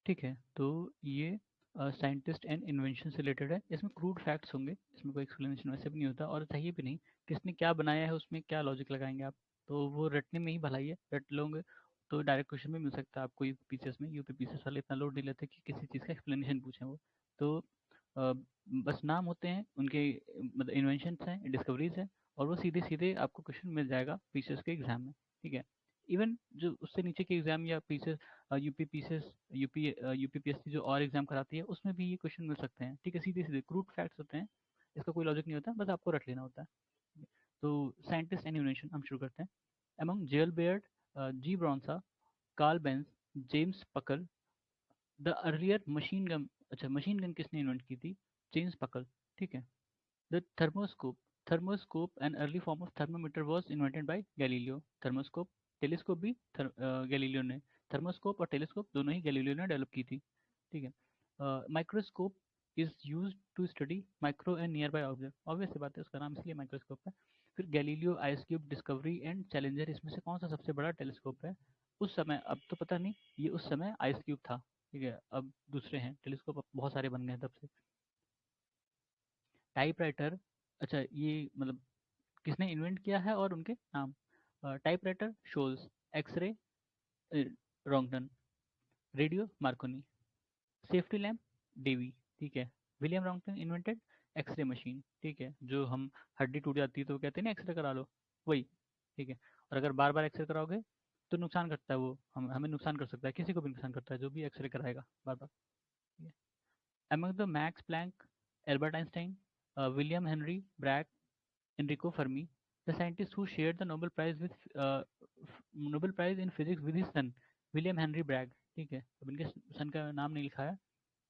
ठीक है, तो ये साइंटिस्ट एंड इन्वेंशन से रिलेटेड है। इसमें क्रूड फैक्ट्स होंगे, इसमें कोई एक्सप्लेनेशन वैसे भी नहीं होता और चाहिए भी नहीं। किसने क्या बनाया है, उसमें क्या लॉजिक लगाएंगे आप, तो वो रटने में ही भलाई है, रट लोगे तो डायरेक्ट क्वेश्चन में मिल सकता है आपको यूपीपीसीएस में। यूपीपीसीएस वाले इतना लोड नहीं लेते कि किसी चीज़ का एक्सप्लेनेशन पूछें वो। तो अ, बस नाम होते हैं उनके, मतलब इन्वेंशंस हैं, डिस्कवरीज हैं, और वो सीधे सीधे आपको क्वेश्चन मिल जाएगा पीसीएस के एग्जाम में। ठीक है, इवन जो उससे नीचे के एग्जाम या पीसीएस, यूपीपीसीएस, यूपीपीएससी जो और एग्जाम कराती है, उसमें भी ये क्वेश्चन मिल सकते हैं। ठीक है, सीधे सीधे क्रूड फैक्ट्स होते हैं, इसका कोई लॉजिक नहीं होता, बस आपको रट लेना होता है। तो साइंटिस्ट एंड इन्वेंशन हम शुरू करते हैं। Among J L Baird, G Bronsa, Karl Benz, James Puckle, the earlier machine gun. अच्छा, मशीन गन किसने इन्वेंट की थी? James Puckle. ठीक है। The thermoscope, thermoscope an early form of thermometer was invented by Galileo. Thermoscope, telescope भी Galileo ने, thermoscope और telescope दोनों ही गैलीलियो ने डेवलप की थी। ठीक है। Microscope is use to study micro and nearby object, obvious सी बात है, उसका नाम इसलिए माइक्रोस्कोप है। फिर Galileo, ice cube, discovery and challenger, इसमें से कौन सा सबसे बड़ा टेलीस्कोप है उस समय? अब तो पता नहीं, ये उस समय आइस क्यूब था। ठीक है, अब दूसरे हैं टेलीस्कोप, अब बहुत सारे बन गए हैं तब से। टाइपराइटर, अच्छा ये मतलब किसने इन्वेंट किया है और उनके नाम? Typewriter Sholes, x-ray Roentgen, radio Marconi, safety lamp Davy. ठीक है, William Roentgen invented x-ray machine. ठीक है, जो हम हड्डी टूट जाती है तो कहते हैं ना एक्सरे करा लो, वही। ठीक है, और अगर बार बार एक्सरे कराओगे तो नुकसान करता है वो, हमें नुकसान कर सकता है, किसी को भी नुकसान करता है जो भी एक्सरे कराएगा बार बार। ठीक है। Among the Max Planck, Albert Einstein, William Henry Bragg, Enrico Fermi, the scientists who shared the Nobel Prize with Nobel Prize in Physics with his son, William Henry Bragg। ठीक है, अब इनके सन का नाम नहीं लिखा है,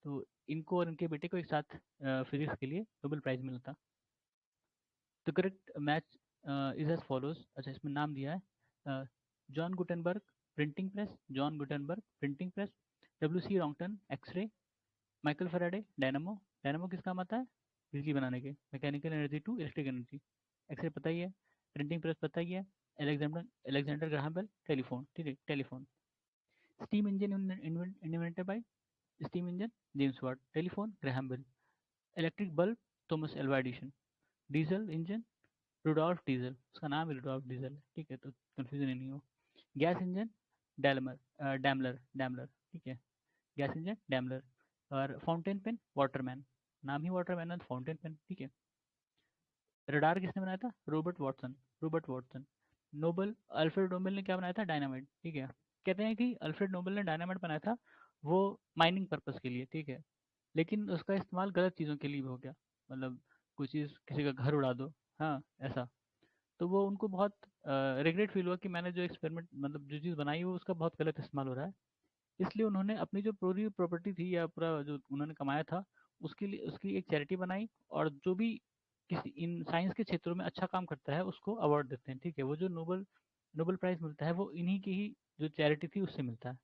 तो इनको और इनके बेटे को एक साथ फिजिक्स के लिए नोबेल प्राइज मिला था। The correct match is as follows. अच्छा, इसमें नाम दिया है John Gutenberg printing press, John Gutenberg printing press, W C Roentgen x-ray, Michael Faraday dynamo. Dynamo किस काम आता है? बिजली बनाने के, mechanical energy to electric energy. X-ray पता ही है, प्रिंटिंग प्रेस पता ही है, Alexander Alexander Graham Bell telephone. ठीक है, telephone. Steam engine invented by, steam engine James Watt, telephone Graham bell, electric bulb Thomas Alva Edison, diesel engine Rudolf Diesel, उसका नाम ही रुडॉल्फ डीजल है। ठीक है, तो कंफ्यूजन ही नहीं हो। Gas engine Daimler, Daimler Daimler. ठीक है, गैस इंजन डैमलर। और फाउंटेन पेन वाटरमैन, नाम ही वाटरमैन है, फाउंटेन पेन। ठीक है। रडार किसने बनाया था? Robert Watson, Robert Watson. Nobel, Alfred Nobel ने क्या बनाया था? डायनामाइट। ठीक है, कहते हैं कि अल्फ्रेड नोबेल ने डायनामाइट बनाया था वो माइनिंग पर्पस के लिए। ठीक है, लेकिन उसका इस्तेमाल गलत चीज़ों के लिए भी हो गया, मतलब कोई चीज़, किसी का घर उड़ा दो, हाँ ऐसा। तो वो उनको बहुत रिग्रेट फील हुआ कि मैंने जो एक्सपेरिमेंट, मतलब जो चीज़ बनाई वो उसका बहुत गलत इस्तेमाल हो रहा है। इसलिए उन्होंने अपनी जो पूरी प्रॉपर्टी थी या पूरा जो उन्होंने कमाया था, उसके लिए उसकी एक चैरिटी बनाई, और जो भी किसी इन साइंस के क्षेत्रों में अच्छा काम करता है उसको अवार्ड देते हैं। ठीक है, वो जो नोबल नोबल प्राइज मिलता है वो इन्हीं की ही जो चैरिटी थी उससे मिलता है।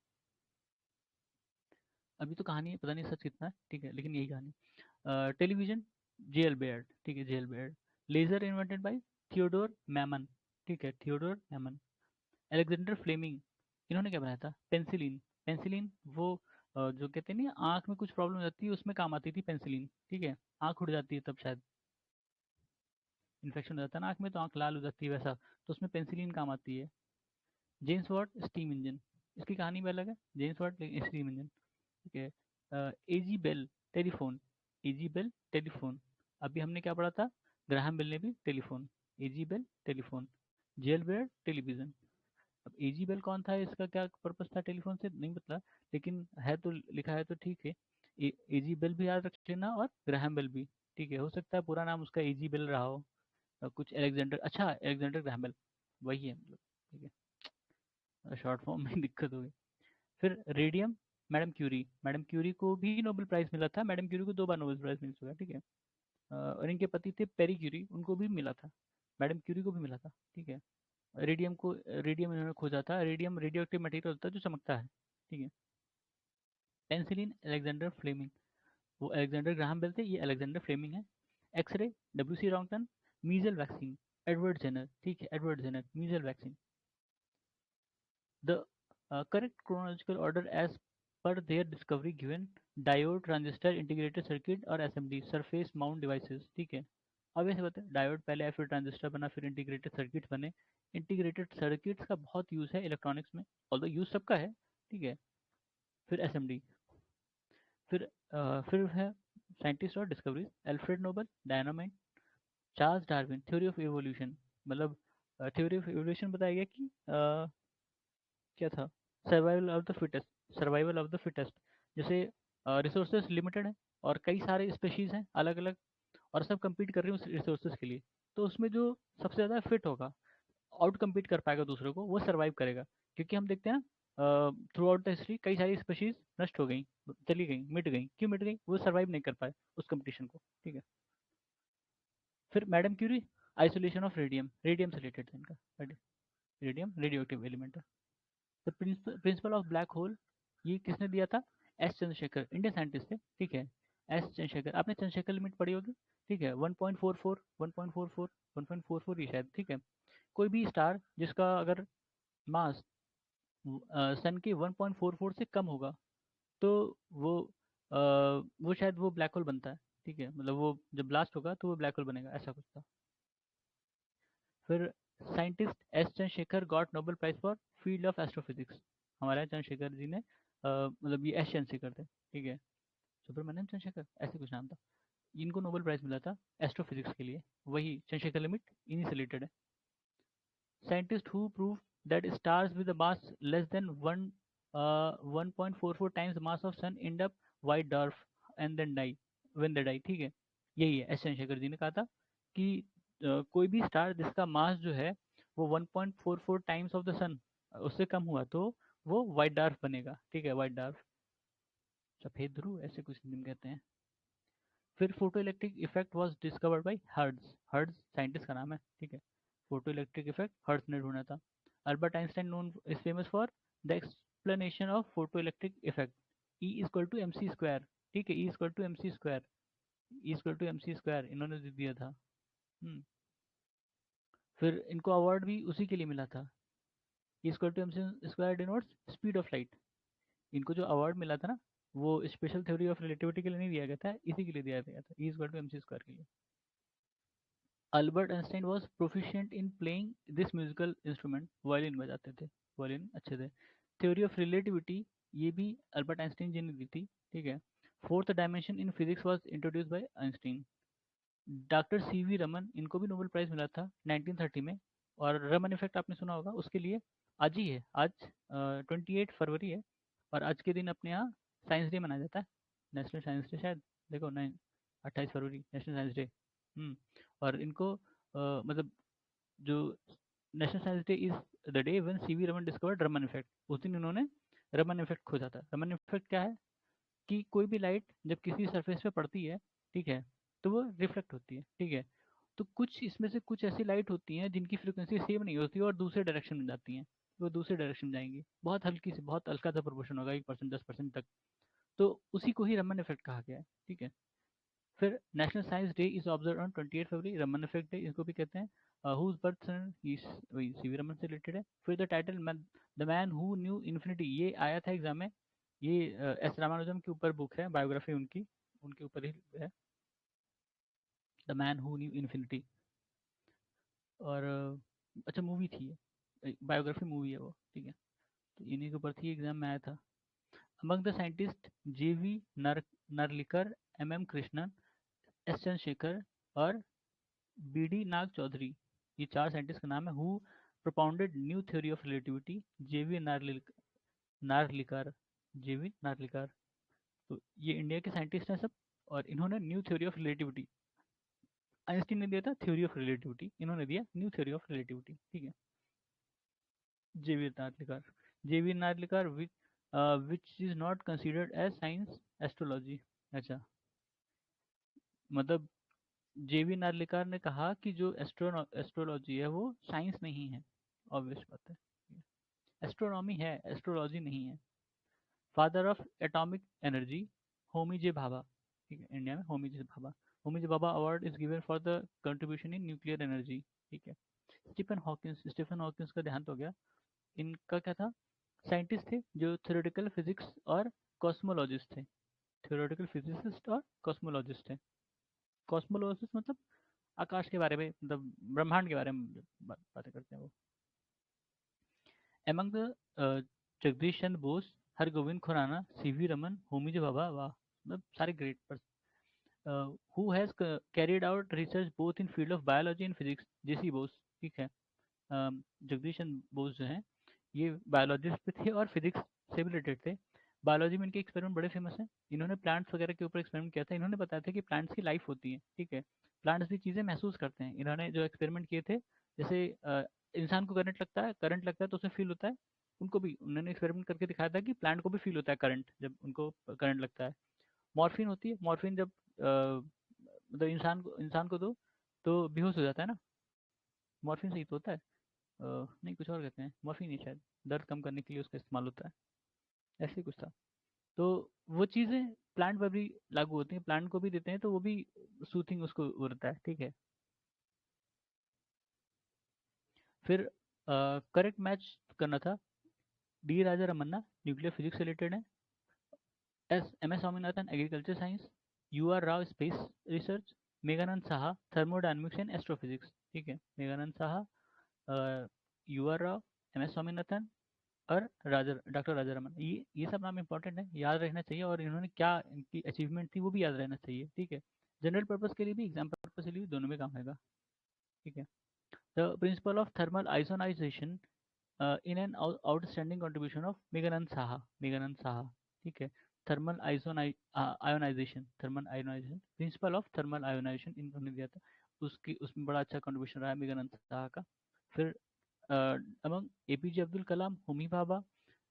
अभी तो कहानी है, पता नहीं सच कितना है, ठीक है, लेकिन यही कहानी। Television, J L Baird. ठीक है, J L Baird. Laser invented by Theodore Maiman. ठीक है, थियोडोर मैमन। अलेक्जेंडर फ्लेमिंग, इन्होंने क्या बनाया था? पेंसिलिन। पेंसिलिन वो जो कहते हैं ना आंख में कुछ प्रॉब्लम हो जाती है उसमें काम आती थी पेंसिलिन। ठीक है, आंख उड़ जाती है तब शायद, इन्फेक्शन हो जाता है ना आंख में तो आंख लाल हो जाती है वैसा, तो उसमें पेंसिलिन काम आती है। जेम्स वाट स्टीम इंजन, इसकी कहानी भी अलग है, जेम्स वाट स्टीम इंजन। ठीक है। A G Bell telephone, A G Bell telephone. अभी हमने क्या पढ़ा था? ग्राहम बेल ने भी telephone, A G Bell telephone, J L Baird television. अब एजी बेल कौन था, इसका क्या पर्पस था टेलीफोन से, नहीं पता, लेकिन है तो लिखा है तो ठीक है। एजी बेल भी याद रख लेना और ग्राहम बेल भी। ठीक है, हो सकता है पूरा नाम उसका एजी बेल रहा हो, कुछ अलेक्जेंडर, अच्छा अलेक्जेंडर ग्राहम बेल वही है मतलब। ठीक है, शॉर्ट फॉर्म में दिक्कत हो गई। फिर radium, madam Curie. Madam Curie को भी नोबेल प्राइज मिला था, मैडम क्यूरी को 2 बार नोबेल प्राइज मिल चुका है। ठीक है। और इनके पति थे पेरी क्यूरी, उनको भी मिला था, मैडम क्यूरी को भी मिला था। ठीक है। रेडियम इन्होंने खोजा था, रेडियम रेडियो एक्टिव मटेरियल होता है जो चमकता है। ठीक है। पेंसिलिन अलेक्जेंडर फ्लेमिंग, वो अलेक्जेंडर ग्राहम बेल थे, ये अलेक्जेंडर फ्लेमिंग है। X-ray W C Roentgen. Measles vaccine Edward Jenner. ठीक है, Edward Jenner measles vaccine. The correct chronological order as per their discovery given diode transistor integrated circuit और SMD surface mount devices. ठीक है, अब ऐसे बताए diode पहले आया, फिर ट्रांजिस्टर बना, फिर इंटीग्रेटेड सर्किट बने। इंटीग्रेटेड सर्किट्स का बहुत यूज़ है इलेक्ट्रॉनिक्स में, ऑल्दो यूज़ सबका है। ठीक है, फिर एसएमडी, फिर है साइंटिस्ट और discoveries, Alfred Nobel, dynamite, Charles Darwin, theory of evolution. मतलब थ्योरी ऑफ इवोल्यूशन बताया गया कि क्या था, survival of the fittest, survival of the fittest. जैसे रिसोर्सेज लिमिटेड है और कई सारे स्पेशीज हैं अलग अलग, और सब compete कर रहे हैं उस रिसोर्सेज के लिए, तो उसमें जो सबसे ज़्यादा फिट होगा, आउट compete कर पाएगा दूसरों को, वो सर्वाइव करेगा। क्योंकि हम देखते हैं ना थ्रू आउट द हिस्ट्री कई सारी स्पेशीज नष्ट हो गई, चली गई, मिट गई। क्यों मिट गई? वो सर्वाइव नहीं कर पाए उस कंपटीशन को। ठीक है, फिर madam Curie, isolation of radium, radium से रिलेटेड था इनका। रेडियम रेडियो एक्टिव एलिमेंट है। The principle of black hole, ये किसने दिया था? एस चंद्रशेखर, इंडियन साइंटिस्ट थे। ठीक है, एस चंद्रशेखर, आपने चंद्रशेखर लिमिट पढ़ी होगी। ठीक है, 1.44, 1.44, 1.44 ये शायद। ठीक है, कोई भी स्टार जिसका अगर मास सन के 1.44 से कम होगा, तो वो वो शायद वो ब्लैक होल बनता है। ठीक है, मतलब वो जब ब्लास्ट होगा तो वो ब्लैक होल बनेगा, ऐसा कुछ था। फिर scientist S Chandrasekhar got Nobel prize for field of astrophysics. हमारे चंद्रशेखर जी ने मतलब ये एस चंद्रशेखर थे। ठीक है, सुब्रमण्यम चंद्रशेखर ऐसे कुछ नाम था। इनको नोबेल प्राइज मिला था एस्ट्रोफिजिक्स के लिए, वही चंद्रशेखर लिमिट इन्हीं से रिलेटेड है। Scientist who prove that stars with mass less than 1.44 times mass of sun end up white dwarf and then die when they die. ठीक है, यही है, एस चंद्रशेखर जी ने कहा था कि कोई भी स्टार जिसका मास जो है वो 1.44 टाइम्स ऑफ द सन उससे कम हुआ तो वो वाइट डार्फ बनेगा। ठीक है, वाइट डार्फ, सफेद ध्रुव ऐसे कुछ दिन कहते हैं। फिर photo electric effect was discovered by hertz, hertz scientist का नाम है। ठीक है, फोटो इलेक्ट्रिक इफेक्ट हर्ट्ज ने ढूंढा था। Albert Einstein known is famous for the explanation of photo electric effect, E equal to M C square. ठीक है, E equal to M C square, E equal to M C square इन्होंने दे दिया था। फिर इनको अवार्ड भी उसी के लिए मिला था। E equal to M C square denotes speed of light. इनको जो अवार्ड मिला था ना, वो स्पेशल थ्योरी ऑफ रिलेटिविटी के लिए नहीं दिया गया था, इसी के लिए दिया गया था, E equal to M C square के लिए। Albert Einstein was proficient in playing this musical instrument, violin बजाते थे, वायलिन अच्छे थे। थ्योरी ऑफ रिलेटिविटी, ये भी अल्बर्ट आइंस्टाइन जी ने दी थी। ठीक है, fourth dimension in physics was introduce by Einstein. Doctor C V Raman, इनको भी नोबेल प्राइज मिला था 1930 में। और रमन इफेक्ट आपने सुना होगा, उसके लिए आज ही है, आज 28 फरवरी है, और आज के दिन अपने यहाँ साइंस डे मनाया जाता है, नेशनल साइंस डे शायद। देखो 28 फरवरी नेशनल साइंस डे। और इनको मतलब जो national science day is the day when C V Raman discovered Raman effect, उस दिन इन्होंने रमन इफेक्ट खोजा था। रमन इफेक्ट क्या है कि कोई भी लाइट जब किसी सरफेस पे पड़ती है, ठीक है, तो वो रिफ्लेक्ट होती है। ठीक है, तो कुछ इसमें से कुछ ऐसी लाइट होती हैं जिनकी फ्रिक्वेंसी सेम नहीं होती और दूसरे डायरेक्शन में जाती हैं, वो दूसरे डायरेक्शन में जाएंगी, बहुत हल्की से, बहुत हल्का सा प्रोपोर्शन होगा, 1%, 10% तक। तो उसी को ही रमन इफेक्ट कहा गया है। ठीक है, फिर national science day is observe on 28 February, Raman effect day इसको भी कहते हैं। हुज बर्थ वही सीवी रमन से रिलेटेड है। फिर the title the man who knew infinity, ये आया था एग्जाम में, ये एस रामानुजम के ऊपर बुक है, बायोग्राफी उनकी, उनके ऊपर ही है, the man who knew infinity. और अच्छा मूवी थी ये, बायोग्राफी मूवी है वो। ठीक है, तो इन्हीं के ऊपर थी, एग्जाम में आया था। Among the scientist J V Narlikar, M M Krishnan, S Chandrasekhar और बी डी नाग चौधरी, ये चार साइंटिस्ट का नाम है। Who propounded new theory of relativity, J V Narlikar, J V Narlikar. तो ये इंडिया के साइंटिस्ट हैं सब, और इन्होंने new theory of relativity, Einstein ने दिया था थ्योरी ऑफ रिलेटिविटी, इन्होंने दिया न्यू थ्योरी ऑफ रिलेटिविटी। ठीक है, J V Narlikar, J V Narlikar which is not considered as science, astrology. अच्छा, मतलब जेवी नार्लिकर ने कहा कि जो एस्ट्रोलॉजी है वो साइंस नहीं है, ऑब्वियस बात है, एस्ट्रोनॉमी है, एस्ट्रोलॉजी नहीं है। Father of atomic energy, Homi J Bhabha. ठीक है, इंडिया में Homi J Bhabha, Homi J Bhabha award is given for the contribution in nuclear energy. ठीक है, स्टीफन हॉकिंस का देहांत हो गया। इनका क्या था, साइंटिस्ट थे जो थ्योरेटिकल फिजिक्स और कॉस्मोलॉजिस्ट थे, थ्योरेटिकल फिजिसिस्ट और कॉस्मोलॉजिस्ट थे। कॉस्मोलॉजिस्ट मतलब आकाश के बारे में, मतलब ब्रह्मांड के बारे में बातें करते हैं वो। Among the Jagadish Chandra Bose, Hargobind Khorana, C V Raman, Homi J Bhabha, वाह मतलब सारे great person. Who has carried out research both in field of biology and physics, J C Bose, ठीक है। जगदीश चंद्र बोस जो हैं ये बायोलॉजिस्ट भी थे और फिजिक्स से भी रिलेटेड थे। बायोलॉजी में इनके एक्सपेरिमेंट बड़े फेमस हैं। इन्होंने प्लांट्स वगैरह के ऊपर एक्सपेरिमेंट किया था। इन्होंने बताया था कि प्लांट्स की लाइफ होती है, ठीक है, प्लांट्स भी चीज़ें महसूस करते हैं। इन्होंने जो एक्सपेरिमेंट किए थे, जैसे इंसान को करंट लगता है तो उसे फील होता है, उनको भी उन्होंने एक्सपेरिमेंट करके दिखाया था कि प्लांट को भी फील होता है करंट, जब उनको करंट लगता है। मॉर्फिन होती है, मॉर्फिन जब मतलब इंसान को दो तो बेहोश हो जाता है ना, मॉर्फिन से ही तो होता है। नहीं, कुछ और कहते हैं, मॉर्फिन ही शायद, दर्द कम करने के लिए उसका इस्तेमाल होता है, ऐसे ही कुछ था। तो वो चीज़ें प्लांट पर भी लागू होती हैं, प्लांट को भी देते हैं तो वो भी सूथिंग उसको वो रहता है, ठीक है। फिर करेक्ट मैच करना था। D Raja Ramanna nuclear physics से रिलेटेड है, M S Swaminathan agriculture science, U R Rao space research, Meghnad Saha thermodynamics and astrophysics, ठीक है। Meghnad Saha, U R Rao, M S Swaminathan और डॉक्टर राजा रमन, ये सब नाम इंपॉर्टेंट है, याद रहना चाहिए, और इन्होंने क्या इनकी अचीवमेंट थी वो भी याद रहना चाहिए, ठीक है। जनरल पर्पस के लिए भी, एग्जाम पर्पस के लिए भी, दोनों में काम आएगा, ठीक है। The principle of thermal ionization in an outstanding contribution of Meghnad Saha, ठीक है। Thermal ionization principle of thermal ionization इन्होंने दिया था, उसकी उसमें बड़ा अच्छा कंट्रीब्यूशन रहा है मेघानंद साहा का। फिर among A P J Abdul Kalam, Homi Bhabha,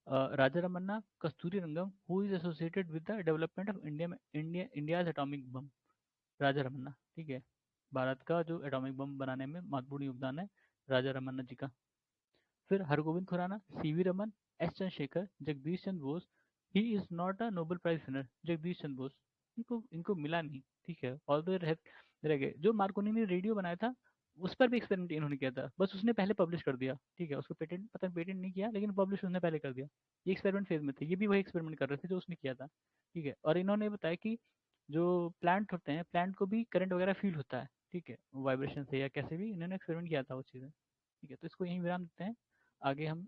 Raja Ramanna, Kasturi Rangan, who is associated with the development of India's atomic bomb, Raja Ramanna, ठीक है। भारत का जो एटॉमिक बम बनाने में महत्वपूर्ण योगदान है राजा रमन्ना जी का। फिर Hargobind Khorana, C V Raman, S Chandrasekhar, Jagadish Chandra Bose, he is not a Nobel prize winner, Jagadish Chandra Bose, इनको इनको मिला नहीं, ठीक है, और रह गए। जो मार्कोनी ने रेडियो बनाया था उस पर भी एक्सपेरिमेंट इन्होंने किया था, बस उसने पहले पब्लिश कर दिया, ठीक है, उसको पेटेंट पता पेटेंट नहीं किया, लेकिन पब्लिश उसने पहले कर दिया। ये एक्सपेरिमेंट फेज में थे, ये भी वही एक्सपेरिमेंट कर रहे थे जो उसने किया था, ठीक है। और इन्होंने बताया कि जो प्लांट होते हैं, प्लांट को भी करंट वगैरह फील होता है, ठीक है, वाइब्रेशन से या कैसे भी इन्होंने एक्सपेरिमेंट किया था वो चीज़ें, ठीक है। तो इसको यहीं विराम देते हैं, आगे हम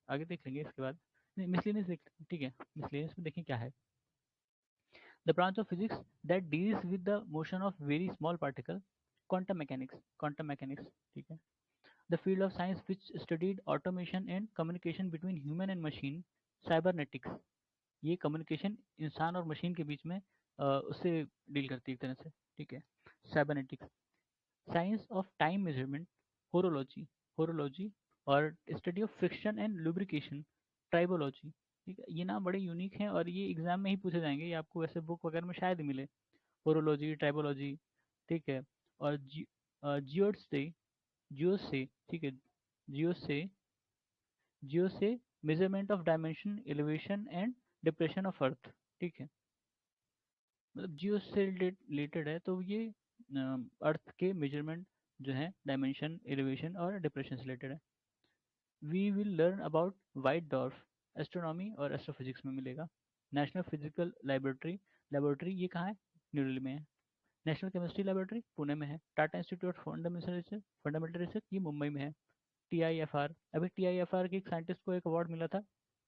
आगे देख लेंगे इसके बाद। नहीं, मिसलेनियस देख, ठीक है, मिसलेनियस में देखें क्या है। The branch of physics that deals with the motion of very small particle, quantum mechanics, ठीक है। The field of science which studied automation and communication between human and machine, cybernetics, ये कम्युनिकेशन इंसान और machine के बीच में उससे deal करती है एक तरह से, ठीक है, cybernetics. Science of time measurement, horology और study of friction and lubrication, tribology, ठीक है। ये नाम बड़े यूनिक हैं और ये एग्जाम में ही पूछे जाएंगे, ये आपको वैसे बुक वगैरह में शायद ही मिले। होरोलॉजी, ट्राइबोलॉजी, ठीक है। और जियोड से, ठीक है, जियो से जियो से measurement of dimension, elevation and depression of earth, ठीक है। मतलब जियो से रिलेटेड है, तो ये अर्थ के मेजरमेंट जो है, डायमेंशन, एलिवेशन और डिप्रेशन से रिलेटेड है। We will learn about white dwarf, astronomy और एस्ट्रोफिजिक्स में मिलेगा। नेशनल फिजिकल लेबोरेटरी ये कहाँ है, न्यू दिल्ली में है। नेशनल केमिस्ट्री लेबोरेटरी पुणे में है। Tata institute of fundamental research ये मुंबई में है। TIFR, अभी TIFR के एक साइंटिस्ट को एक अवार्ड मिला था,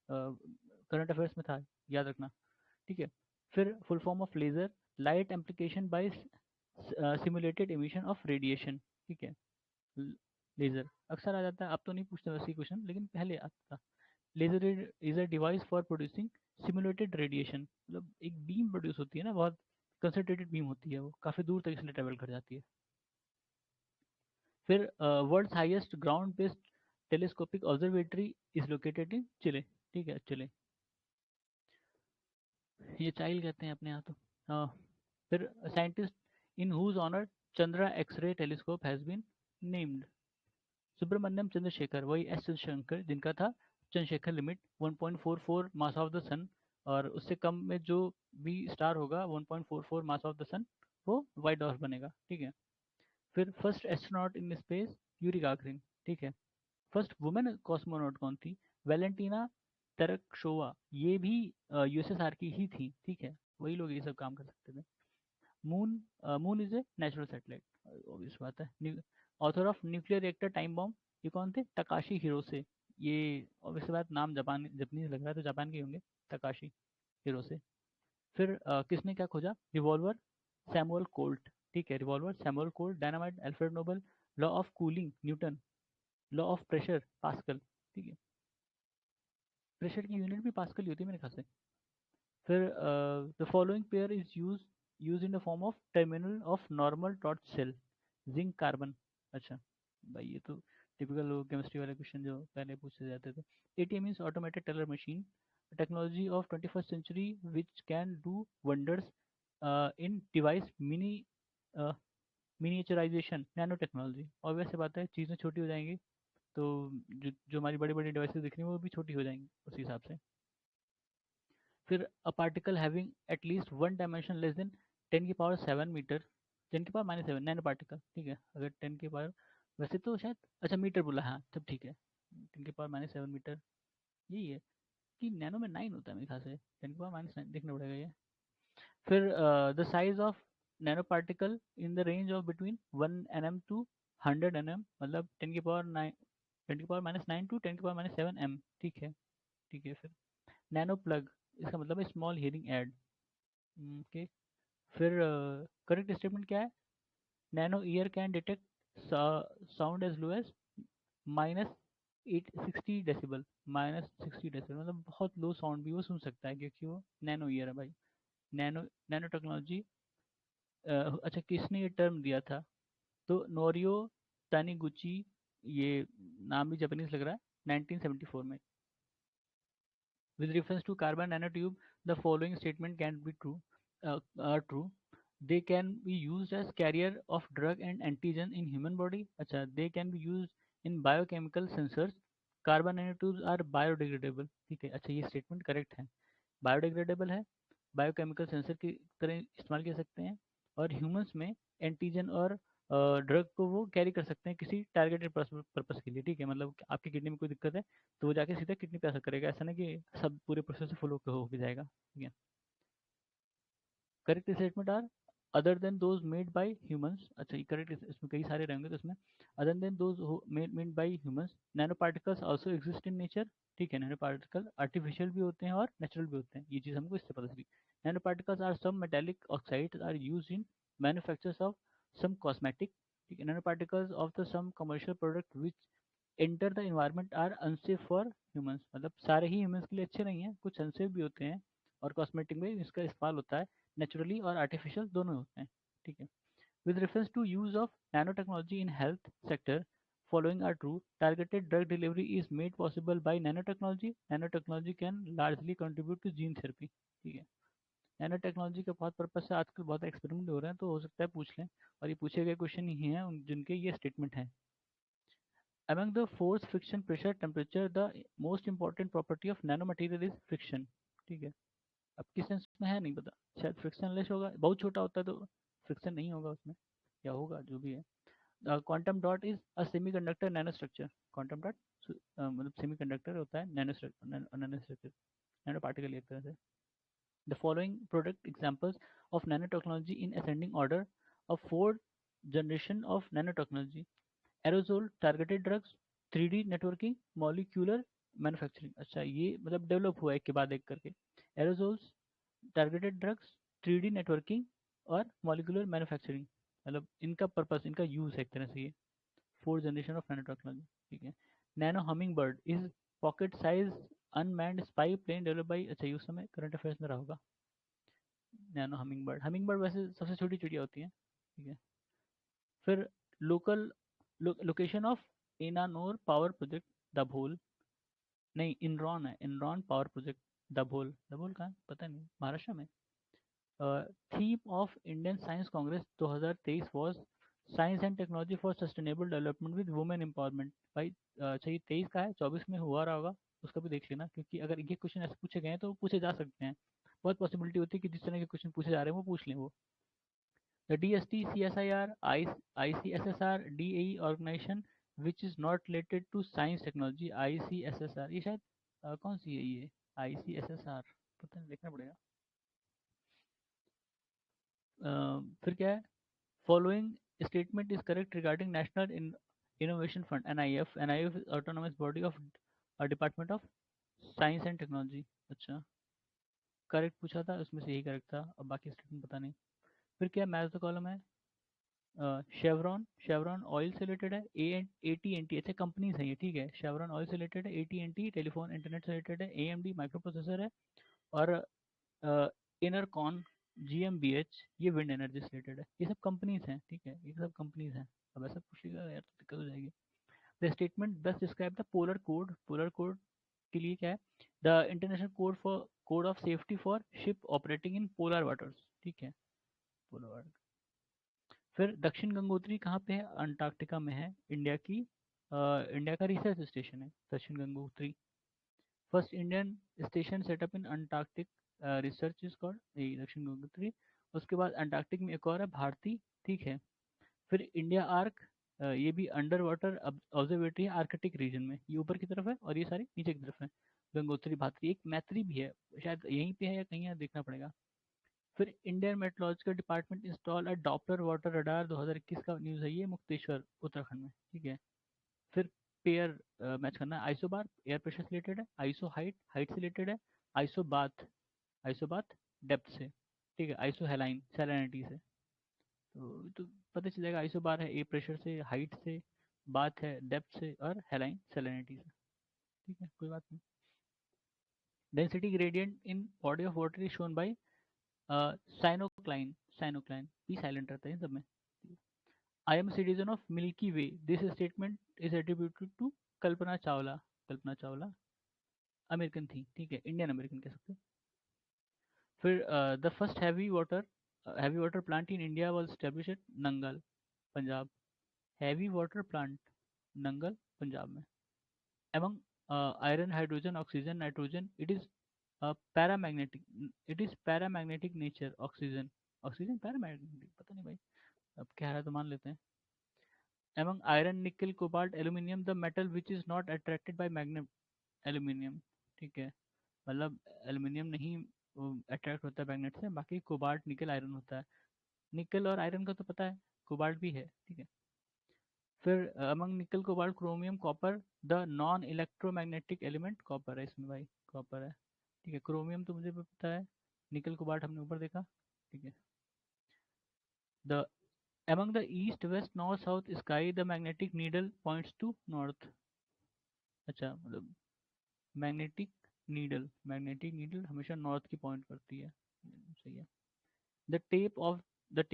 करंट अफेयर्स में था, याद रखना, ठीक है। फिर full form of laser, light amplification by simulated emission of radiation, ठीक है। लेजर अक्सर आ जाता है, अब तो नहीं पूछते वैसे क्वेश्चन, लेकिन पहले आता था। Laser is a device for producing simulated radiation, मतलब एक बीम प्रोड्यूस होती है ना, बहुत कंसंट्रेटेड बीम होती है, वो काफ़ी दूर तक इसलिए ट्रेवल कर जाती है। फिर world's highest ground based telescopic observatory is located in Chile, ठीक है, चिले, ये चाइल कहते हैं अपने यहाँ तो। फिर scientist in whose honour Chandra x-ray telescope has been named, Subrahmanyan Chandrasekhar, वही एस चंद्रशेखर जिनका था Chandrasekhar limit 1.44 mass of the sun, और उससे कम में जो भी स्टार होगा 1.44 मास ऑफ द सन, वो वाइट डॉर्फ बनेगा, ठीक है। फिर first astronaut in space Yuri Gagarin, ठीक है। फर्स्ट वुमेन कॉस्मोनॉट कौन थी, वैलेंटीना तेरेक्शोवा, ये भी यूएसएसआर की ही थी, ठीक है, वही लोग ये सब काम कर सकते थे। Moon, moon is a natural satellite, obvious बात है। Author of nuclear reactor time bomb, ये कौन थे? तकाशी हिरोसे। ये ऑब्वियस बात, नाम जापानीज लग रहा है, तो जापान के होंगे, तकाशी हिरोसे। फिर किसने क्या खोजा? रिवॉल्वर, सैमुअल कोल्ट, ठीक है, revolver Samuel Colt. Dynamite, Alfred Nobel. Law of cooling, Newton. Law of pressure, Pascal, ठीक है, प्रेशर की यूनिट भी पास्कल ही होती है मेरे ख्याल से। फिर the following pair is use in the form of terminal of normal torch cell, zinc carbon. अच्छा भाई, ये तो टिपिकल केमिस्ट्री वाले क्वेश्चन जो पहले पूछे जाते थे। ATM means automated teller machine, technology of 21st century which can do wonders in device miniaturization, nano technology. और वैसे बात है, चीज़ें छोटी हो जाएंगी, तो जो हमारी बड़ी बड़ी डिवाइसेस दिख रही हैं वो भी छोटी हो जाएंगी उस हिसाब से। फिर a particle having at least one dimension less than 10⁻⁷मीटर, 10⁻⁷ नैनो पार्टिकल, ठीक है, अगर 10 वैसे तो शायद, अच्छा मीटर बोला, हाँ तब ठीक है, 10⁻⁷मीटर, यही है कि नैनो में 9 होता है मेरे ख्याल से, 10⁻⁹ देखना पड़ेगा ये। फिर the size of nano particle in the range of between 1 nm to 100 nm, मतलब 10⁻⁹ टू 10⁻⁷ m, ठीक है, ठीक है। फिर नैनो प्लग, इसका मतलब है स्मॉल हियरिंग एड, ओके। फिर करेक्ट स्टेटमेंट क्या है? Nano ear can detect sound as low as -860 decibel, -60 decibel मतलब बहुत लो साउंड भी वो सुन सकता है, क्योंकि वो नैनो ईयर है भाई। नैनो नैनो टेक्नोलॉजी, अच्छा किसने ये टर्म दिया था? तो नोरियो तानीगुची, ये नाम भी जापानीज लग रहा है, 1974 में। With reference to carbon nanotube, the following statement can be true, are true. They can be used as carrier of drug and antigen in human body. अच्छा, they can be used in biochemical sensors. Carbon nanotubes are biodegradable, ठीक है, अच्छा ये statement correct है, biodegradable है, biochemical sensor की तरह इस्तेमाल कर सकते हैं, और ह्यूमंस में एंटीजन और ड्रग को वो कैरी कर सकते हैं किसी टारगेटेड पर्पस के लिए, ठीक है, मतलब आपकी किडनी में कोई दिक्कत है तो वो जाके सीधा किडनी पे असर करेगा, ऐसा नहीं कि सब पूरे प्रोसेस से फॉलो हो भी जाएगा, ठीक है। Correct statement are other than those made by humans, अच्छा ये करेक्ट, इसमें कई सारे रहेंगे, तो इसमें other than those made by humans, nano particles also exist in nature, ठीक है, नैनो पार्टिकल आर्टिफिशियल भी होते हैं और नेचुरल भी होते हैं, ये चीज़ हमको इससे पता चली। Nano particles are some metallic oxides are use in manufactures of some cosmetic, ठीक है, nano particles of the some commercial product which enter the environment are unsafe for humans, मतलब सारे ही ह्यूमंस के लिए अच्छे नहीं हैं, कुछ अनसेफ भी होते हैं, और कॉस्मेटिक में इसका इस्तेमाल होता है, नेचुरली और आर्टिफिशियल दोनों होते हैं, ठीक है। With reference to use of nano technology in health sector, following are true. Targeted drug delivery is made possible by nanotechnology. Nanotechnology can largely contribute to gene therapy, ठीक है। नैनो टेक्नोलॉजी के बहुत purpose से आजकल बहुत experiment हो रहे हैं, तो हो सकता है पूछ लें, और ये पूछे गए क्वेश्चन ही हैं जिनके ये स्टेटमेंट हैं। Among the force, friction, pressure, temperature, the most important property of nanomaterial is friction, ठीक है। अब किस सेंस में है नहीं पता, शायद फ्रिक्शनलेस होगा, बहुत छोटा होता है तो फ्रिक्शन नहीं होगा उसमें, या होगा जो भी है। Quantum dot is a semiconductor nano structure, quantum dot मतलब सेमीकंडक्टर होता है, नैनो स्ट्रक्चर, नैनो पार्टिकल एक तरह से। The following product examples of nano technology in ascending order of 4 generation of nano technology, aerosol, targeted drugs, 3D networking, molecular manufacturing, अच्छा ये मतलब develop हुआ एक के बाद एक करके, aerosols, targeted drugs, 3D networking, और मॉलिकुलर मैन्युफैक्चरिंग, मतलब इनका पर्पस, इनका यूज है एक तरह से ये, 4th generation of nano technology, ठीक है। Nano humming bird is pocket size unmanned spy plane develop by, अच्छा ये उस समय करंट अफेयर्स में रहा होगा। नैनो हमिंग बर्ड वैसे सबसे छोटी चिड़िया होती है, ठीक है। फिर local location of Enron power project Dabhol, नहीं इनरॉन है, इनरॉन पावर प्रोजेक्ट दाभोल, दाभोल कहाँ है? पता नहीं, महाराष्ट्र में। Theme of Indian science Congress 2023 was science and technology for sustainable development with women empowerment, भाई अच्छा ये 23 का है, 24 में हुआ रहा होगा, उसका भी देख लेना, क्योंकि अगर ये क्वेश्चन ऐसे पूछे गए हैं तो पूछे जा सकते हैं, बहुत पॉसिबिलिटी होती है कि जिस तरह के क्वेश्चन पूछे जा रहे हैं वो पूछ लें वो। The DST CSIR ICSSR DAE organization which is not related to science technology, ICSSR ये शायद कौन सी है ये? ICSSR, पता नहीं, देखना पड़ेगा। फिर क्या है? Following statement is correct regarding national innovation fund, NIF। NIF is autonomous body of department of science and technology. अच्छा, करेक्ट पूछा था, उसमें से यही करेक्ट था, अब बाकी स्टेटमेंट पता नहीं। फिर क्या, मैच द कॉलम है। शेवरॉन, शेवरॉन ऑयल से रिलेटेड है। AT&T, अच्छा कंपनीज है ये, ठीक है। शेवरॉन ऑयल से रिलेटेड है, AT&T टेलीफोन इंटरनेट से रिलेटेड है, AMD माइक्रो प्रोसेसर है, और इनरकॉन GmbH ये विंड एनर्जी से रिलेटेड है। ये सब कंपनीज हैं, ठीक है, ये सब कंपनीज हैं। अब ऐसा पूछेगा यार तो दिक्कत हो जाएगी। द स्टेटमेंट दस describe the polar code. Polar code के लिए क्या है? The international code of safety for ship operating in polar waters, ठीक है, पोलर वाटर। फिर दक्षिण गंगोत्री कहाँ पे है? अंटार्कटिका में है। इंडिया का रिसर्च स्टेशन है दक्षिण Gangotri. First Indian station setup in Antarctic research is called दक्षिण गंगोत्री। उसके बाद अंटार्कटिक में एक और है, भारती, ठीक है। फिर इंडिया आर्क, ये भी अंडर वाटर ऑब्जर्वेटरी है आर्कटिक रीजन में, ये ऊपर की तरफ है और ये सारी नीचे की तरफ है। गंगोत्री, भात्री, एक मैत्री भी है, शायद यहीं पे है या कहीं है, देखना पड़ेगा। फिर Indian meteorological department install a Doppler water radar, 2021 का न्यूज़ है ये, मुक्तेश्वर उत्तराखंड में, ठीक है। फिर पेयर मैच करना है। आइसोबार एयर प्रेशर से रिलेटेड है, आइसो हाइट हाइट से रिलेटेड है, iso bath, iso bath depth से, ठीक है, आइसो हेलाइन सैलिनिटी से। तो पता चल जाएगा, आइसो बार है एयर प्रेशर से, हाइट से, बाथ है डेप्थ से, और हेलाइन सैलिनिटी से, ठीक है, कोई बात नहीं। Density gradient in body of water is shown by pycnocline, pycnocline P silent रहता है इन सब में। I am citizen of Milky Way, this statement is attributed to Kalpana Chawla. Kalpana Chawla American थी, ठीक है, इंडियन अमेरिकन कह सकते हैं। फिर the first heavy water plant in India was establish at Nangal, Punjab. Heavy water plant Nangal, Punjab में। Among iron, hydrogen, oxygen, nitrogen, it is paramagnetic nature. Oxygen, oxygen paramagnetic, पता नहीं भाई, अब कह रहा है तो मान लेते हैं। एमंग आयरन, निकल, cobalt, aluminium, the metal which is not attracted by magnet, aluminium, ठीक है, मतलब एल्यूमिनियम नहीं अट्रैक्ट होता है मैग्नेट से, बाकी कोबाल्ट, निकल, आयरन होता है। निकल और आयरन का तो पता है, कोबाल्ट भी है, ठीक है। फिर अमंग निकल, cobalt, chromium, copper, the non electromagnetic element, copper है इसमें भाई, कॉपर है, ठीक है। क्रोमियम तो मुझे भी पता है, निकल, कोबाल्ट हमने ऊपर देखा, ठीक है। The among the east west north south sky the magnetic needle points to north। अच्छा, मतलब मैग्नेटिक नीडल हमेशा नॉर्थ की पॉइंट करती है, सही है। The tape of the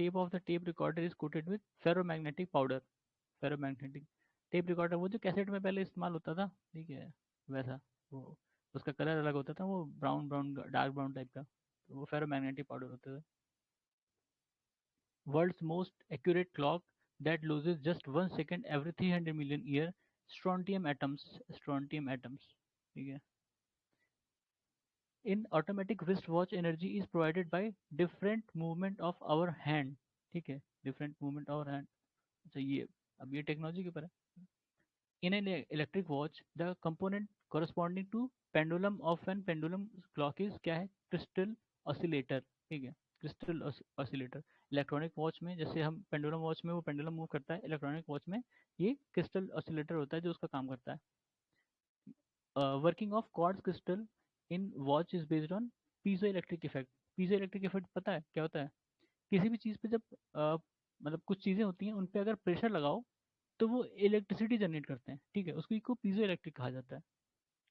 tape recorder is coated with ferromagnetic powder. Ferromagnetic tape recorder, वो जो कैसेट में पहले इस्तेमाल होता था, ठीक है, वैसा, वो उसका कलर अलग होता था, वो brown brown dark brown type का, तो वो फेरोमैग्नेटिक पाउडर होते थे। World's most accurate clock that loses just 1 second every 300 million year, strontium atoms, strontium atoms, ठीक है। In automatic wrist watch energy is provided by different movement of our hand, ठीक है, different movement of hand. अच्छा, ये अब ये technology के ऊपर है। In an electric watch, the component corresponding to pendulum of an pendulum clock is क्या है? क्रिस्टल ऑसिलेटर, ठीक है, क्रिस्टल ऑसिलेटर। इलेक्ट्रॉनिक वॉच में जैसे हम पेंडुलम वॉच में वो पेंडुलम मूव करता है, इलेक्ट्रॉनिक वॉच में ये क्रिस्टल ऑसिलेटर होता है जो उसका काम करता है। Working of quartz crystal in watch is based on piezo electric effect. Piezo electric effect पता है क्या होता है? किसी भी चीज़ पे जब मतलब कुछ चीज़ें होती हैं उन पे अगर प्रेशर लगाओ तो वो इलेक्ट्रिसिटी जनरेट करते हैं, ठीक है, उसको को पीजो इलेक्ट्रिक कहा जाता है।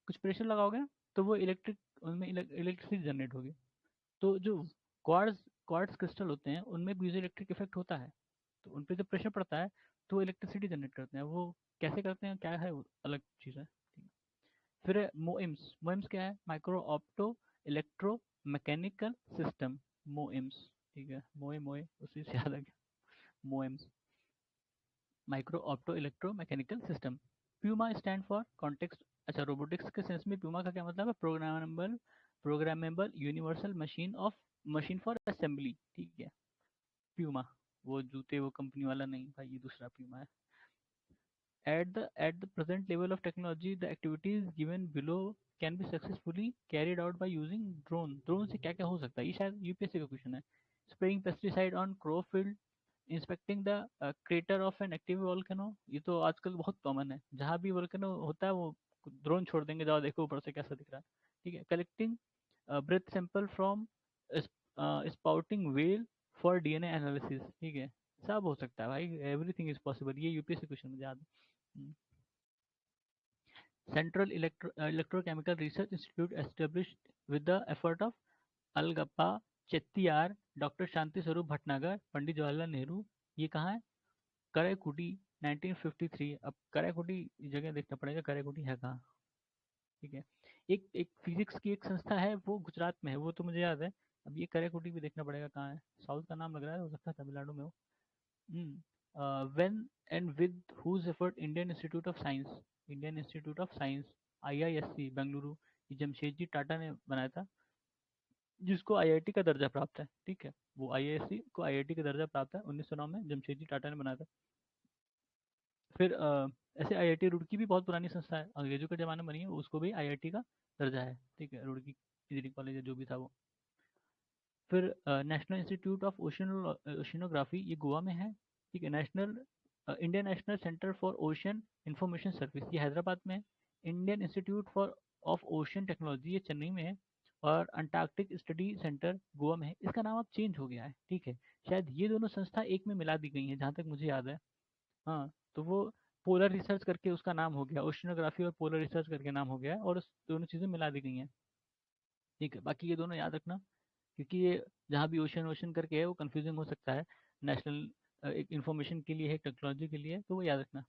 कुछ प्रेशर लगाओगे ना तो वो इलेक्ट्रिक, उनमें इलेक्ट्रिसिटी जनरेट होगी। तो जो क्वार्ट्ज क्वार्ट्ज क्रिस्टल होते हैं उनमें पीजो इलेक्ट्रिक इफेक्ट होता है, तो उन पे जब प्रेशर पड़ता है तो वो इलेक्ट्रिसिटी जनरेट करते हैं। वो कैसे करते हैं क्या है वो अलग चीज़ है, ठीक है। फिर मोइम्स, मोइम्स क्या है? Micro opto electro mechanical system, MOEMS, ठीक है, मोए मोए उसी से याद आ गया, MOEMS, micro opto electro mechanical system. PUMA stand for context, अच्छा रोबोटिक्स के सेंस में प्यूमा का क्या मतलब है? Programmable universal machine for assembly, ठीक है, प्यूमा। वो जूते वो कंपनी वाला नहीं भाई, ये दूसरा प्यूमा है। at the present level of technology, the activities given below can be successfully carried out by using drone से क्या क्या हो सकता है, ये शायद यूपीएससी का क्वेश्चन है. Spraying pesticide on crop field, inspecting the crater of an active volcano, ये तो आजकल बहुत कॉमन है, जहाँ भी वोल्केनो होता है वो ड्रोन छोड़ देंगे, जाओ देखो ऊपर से कैसा दिख रहा है. ठीक है. Collecting breath sample from spouting well for DNA analysis. ठीक है. सब हो सकता है भाई, एवरीथिंग इज पॉसिबल, ये यूपीएससी क्वेश्चन मुझे याद है. Central Electrochemical Research Institute established with the effort of Algappa Chettiar, doctor Shanti Swarup Bhatnagar, Pandit Jawaharlal Nehru. ये कहाँ है? कराईकुटी, 1953. अब कराईकुटी जगह देखना पड़ेगा, कराईकुटी है कहाँ. ठीक है. एक एक फिजिक्स की एक संस्था है, वो गुजरात में है, वो तो मुझे याद है. अब ये कराईकुटी भी देखना पड़ेगा कहाँ है. साउथ का नाम लग रहा है, हो सकता है तमिलनाडु में हो. When and with whose effort Indian institute of science, IISc Bengaluru, ये जमशेदजी टाटा ने बनाया था, जिसको आईआईटी का दर्जा प्राप्त है. ठीक है. वो IISc को आईआईटी का दर्जा प्राप्त है 1909 में, जमशेदजी टाटा ने बनाया था. फिर ऐसे आईआईटी रुड़की भी बहुत पुरानी संस्था है, अंग्रेजों के ज़माने में बनी है, उसको भी आईआईटी का दर्जा है. ठीक है. रुड़की इंजीनियरिंग कॉलेज है जो भी था वो. फिर नेशनल इंस्टीट्यूट ऑफ ओशिनोग्राफी, ये गोवा में है. ठीक है. Indian national centre for ocean information service, ये हैदराबाद में है. Indian institute for of ocean technology, ये चेन्नई में है. और अंटार्कटिक स्टडी सेंटर गोवा में है. इसका नाम अब चेंज हो गया है. ठीक है. शायद ये दोनों संस्था एक में मिला दी गई हैं, जहाँ तक मुझे याद है. हाँ, तो वो पोलर रिसर्च करके उसका नाम हो गया, ओशनोग्राफी और पोलर रिसर्च करके नाम हो गया है, और उस दोनों चीज़ें मिला दी गई हैं. ठीक है. बाकी ये दोनों याद रखना, क्योंकि ये जहाँ भी ओशन ओशन करके है वो कंफ्यूजिंग हो सकता है. नेशनल एक इंफॉर्मेशन के लिए है, टेक्नोलॉजी के लिए, तो वो याद रखना.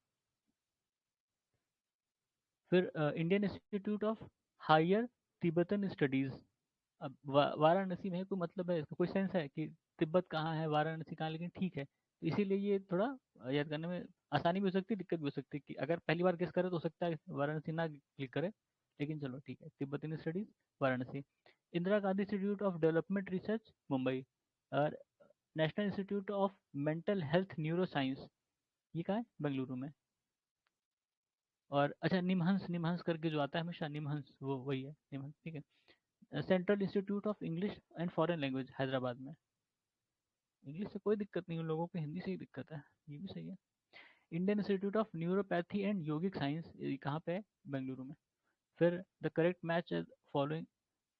फिर Indian institute of higher Tibetan studies. अब वाराणसी में है, कोई मतलब है इसका, कोई सेंस है कि तिब्बत कहाँ है, वाराणसी कहाँ है, लेकिन ठीक है. तो इसीलिए ये थोड़ा याद करने में आसानी भी हो सकती है, दिक्कत भी हो सकती है, कि अगर पहली बार गेस करे तो हो सकता है वाराणसी ना क्लिक करे. लेकिन चलो ठीक है. Tibetan studies Varanasi. Indira Gandhi institute of development research Mumbai. और national institute of mental health neuro science, ये कहाँ है? बेंगलुरु में. और अच्छा, निमहंस निमहंस करके जो आता है हमेशा, निमहंस, वो वही है निमहंस. ठीक है. Central institute of English and foreign language Hyderabad में. इंग्लिश से कोई दिक्कत नहीं उन लोगों को, हिंदी से ही दिक्कत है, ये भी सही है. Indian institute of neuropathy and yogic science, ये कहाँ पे है? बेंगलुरु में. फिर the correct match following: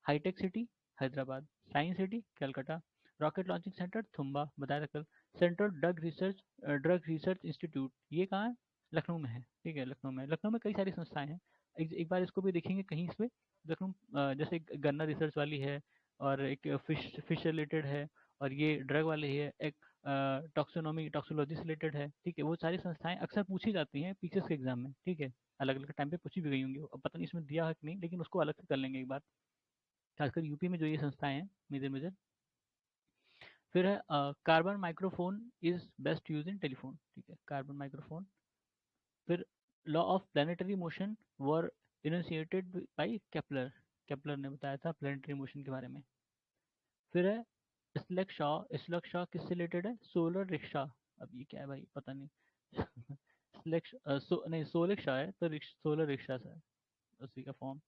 hitech city Hyderabad, science city Calcutta, rocket launching centre Thumba, बताया था कल. सेंट्रल ड्रग रिसर्च इंस्टीट्यूट, ये कहाँ है? लखनऊ में है. ठीक है. लखनऊ में, लखनऊ में कई सारी संस्थाएं हैं. एक बार इसको भी देखेंगे कहीं इस पे. लखनऊ जैसे एक गन्ना रिसर्च वाली है, और एक फिश फिश रिलेटेड है, और ये ड्रग वाले ही है, एक टॉक्सोलॉजी से रिलेटेड है. ठीक है. वो सारी संस्थाएं अक्सर पूछी जाती हैं पीसीएस के एग्जाम में. ठीक है. अलग अलग टाइम पे पूछी भी गई होंगी, अब पता नहीं इसमें दिया है कि नहीं, लेकिन उसको अलग से कर लेंगे एक बार, खासकर यूपी में जो ये संस्थाएं हैं मेजर मेजर. फिर है carbon microphone is best use in telephone. ठीक है. Carbon microphone. फिर law of planetary motion were initiated by Kepler, Kepler ने बताया था प्लानिटरी मोशन के बारे में. फिर है स्लग शॉ किससे रिलेटेड है? Solar rickshaw. अब ये क्या है भाई, पता नहीं. नहीं, सोलर शॉ है तो सोलर रिक्शा से है, उसी का फॉर्म.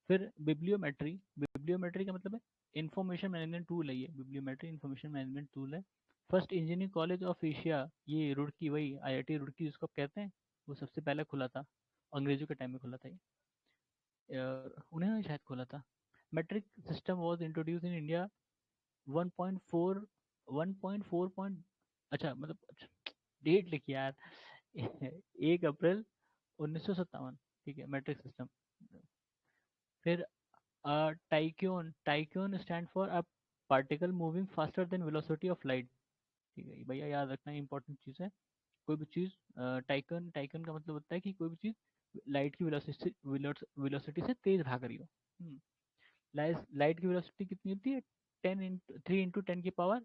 फिर बिब्लियोमेट्री का मतलब है इंफॉर्मेशन मैनेजमेंट टूल है. ये बिब्लियोमेट्री इंफॉर्मेशन मैनेजमेंट टूल है. First engineering college of Asia, ये रुड़की, वही आईआईटी रुड़की जिसको आप कहते हैं, वो सबसे पहले खुला था, अंग्रेजों के टाइम में खुला था ये. उन्होंने शायद खोला था. Metric system was introduce in India 1.4 1.4 point, अच्छा मतलब, डेट लिखी यार. 1 अप्रैल 1957. ठीक है. Metric system. फिर tachyon stand for a particle moving faster than velocity of light. ठीक है. ये भैया याद रखना, इंपॉर्टेंट चीज़ है. कोई भी चीज़, टाइकन टाइकन का मतलब होता है कि कोई भी चीज़ लाइट की वेलोसिटी से तेज भाग रही हो. लाइट की वेलोसिटी कितनी होती है? 3 × 10⁸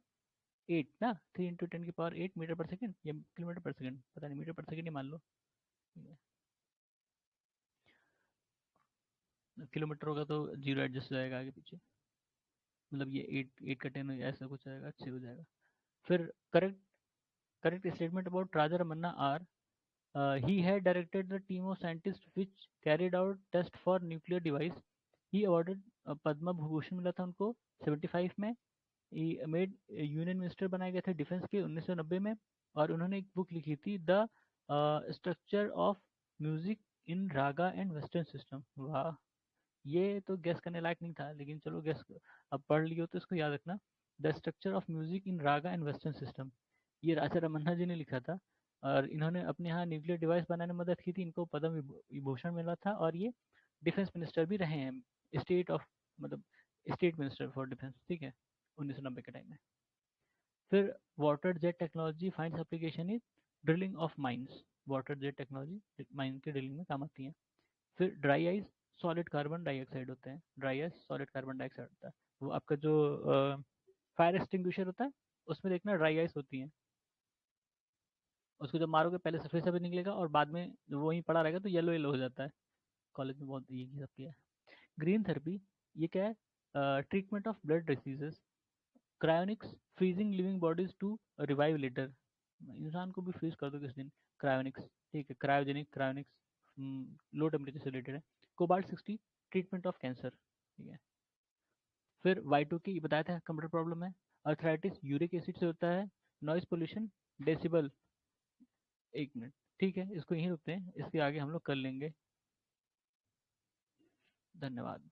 ना, 3 × 10⁸ मीटर पर सेकंड या किलोमीटर पर सेकंड, पता नहीं, मीटर पर सेकंड ही मान लो. ठीक है. किलोमीटर होगा तो जीरो एडजस्ट हो जाएगा आगे पीछे, मतलब ये 8 8 का 10 ऐसा कुछ आएगा, अच्छे हो जाएगा. फिर correct correct statement about Raja Ramanna are. He had directed the team of scientists which carried out test for nuclear device. He awarded Padma Bhushan मिला था उनको 75 में। मेड यूनियन मिनिस्टर बनाए गए थे डिफेंस के 1990 में। और उन्होंने एक बुक लिखी थी the structure of music in Raga and western system. वाह, ये तो गेस करने लायक नहीं था, लेकिन चलो गेस अब पढ़ लियो तो इसको याद रखना। The structure of music in Raga and western system, ये राजा रमन्ना जी ने लिखा था। और इन्होंने अपने यहाँ न्यूक्लियर डिवाइस बनाने में मदद की थी। इनको पद्म विभूषण मिला था और ये डिफेंस मिनिस्टर भी रहे हैं। स्टेट ऑफ मतलब स्टेट मिनिस्टर फॉर डिफेंस, ठीक है, 1990 के टाइम में। फिर water jet technology finds application in drilling of mines. Water jet technology mine के ड्रिलिंग में काम आती है। फिर dry ice solid carbon dioxide होते हैं। Dry ice solid carbon dioxide होता है। वो आपका जो फायर एक्सटिंग्विशर होता है उसमें देखना ड्राई आइस होती है। उसको जब मारोगे पहले सफेद सफेद निकलेगा और बाद में जब वो वहीं पड़ा रहेगा तो येलो येलो हो जाता है। कॉलेज में बहुत ये सब किया है। ग्रीन थेरेपी, ये क्या है? Treatment of blood diseases. Cryonics, freezing living bodies to revive later. इंसान को भी फ्रीज कर दो किस दिन। क्रायोनिक्स, ठीक है, क्रायोजेनिक क्रायोनिक्स लो टेम्परेचर से रिलेटेड है। कोबाल्ट 60, ट्रीटमेंट ऑफ कैंसर, ठीक है। फिर Y2K ये बताया था कंप्यूटर प्रॉब्लम है। अर्थराइटिस यूरिक एसिड से होता है। Noise pollution decibel. 1 मिनट, ठीक है, इसको यहीं रुकते हैं, इसके आगे हम लोग कर लेंगे। धन्यवाद।